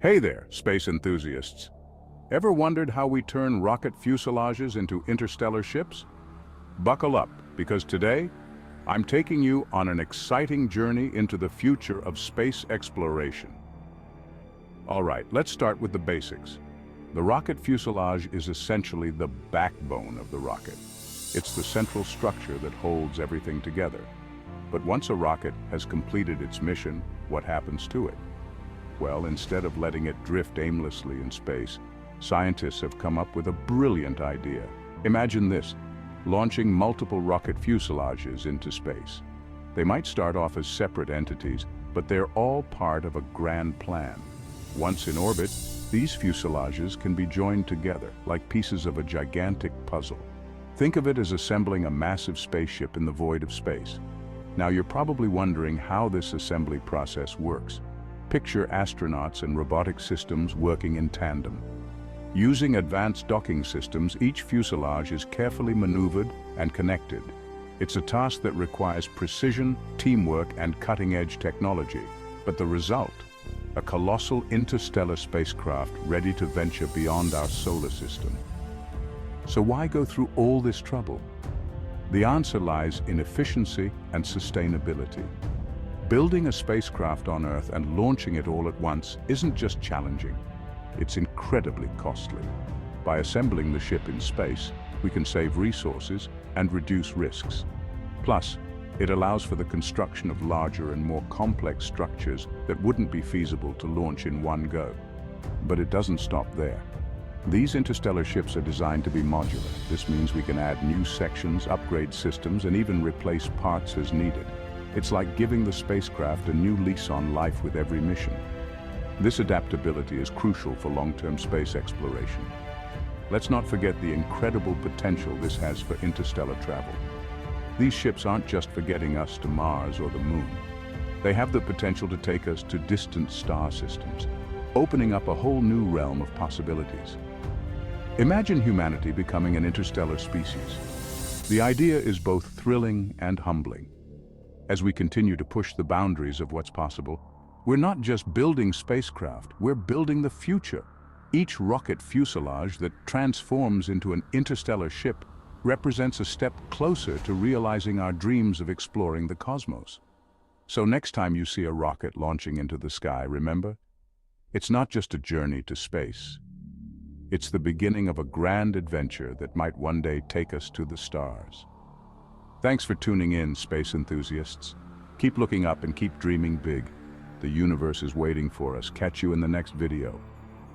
Hey there, space enthusiasts. Ever wondered how we turn rocket fuselages into interstellar ships? Buckle up, because today, I'm taking you on an exciting journey into the future of space exploration. All right, let's start with the basics. The rocket fuselage is essentially the backbone of the rocket. It's the central structure that holds everything together. But once a rocket has completed its mission, what happens to it? Well, instead of letting it drift aimlessly in space, scientists have come up with a brilliant idea. Imagine this, launching multiple rocket fuselages into space. They might start off as separate entities, but they're all part of a grand plan. Once in orbit, these fuselages can be joined together, like pieces of a gigantic puzzle. Think of it as assembling a massive spaceship in the void of space. Now you're probably wondering how this assembly process works. Picture astronauts and robotic systems working in tandem. Using advanced docking systems, each fuselage is carefully maneuvered and connected. It's a task that requires precision, teamwork, and cutting-edge technology. But the result? A colossal interstellar spacecraft ready to venture beyond our solar system. So why go through all this trouble? The answer lies in efficiency and sustainability. Building a spacecraft on Earth and launching it all at once isn't just challenging, it's incredibly costly. By assembling the ship in space, we can save resources and reduce risks. Plus, it allows for the construction of larger and more complex structures that wouldn't be feasible to launch in one go. But it doesn't stop there. These interstellar ships are designed to be modular. This means we can add new sections, upgrade systems, and even replace parts as needed. It's like giving the spacecraft a new lease on life with every mission. This adaptability is crucial for long-term space exploration. Let's not forget the incredible potential this has for interstellar travel. These ships aren't just for getting us to Mars or the Moon. They have the potential to take us to distant star systems, opening up a whole new realm of possibilities. Imagine humanity becoming an interstellar species. The idea is both thrilling and humbling. As we continue to push the boundaries of what's possible, we're not just building spacecraft, we're building the future. Each rocket fuselage that transforms into an interstellar ship represents a step closer to realizing our dreams of exploring the cosmos. So next time you see a rocket launching into the sky, remember, it's not just a journey to space. It's the beginning of a grand adventure that might one day take us to the stars. Thanks for tuning in, space enthusiasts. Keep looking up and keep dreaming big. The universe is waiting for us. Catch you in the next video.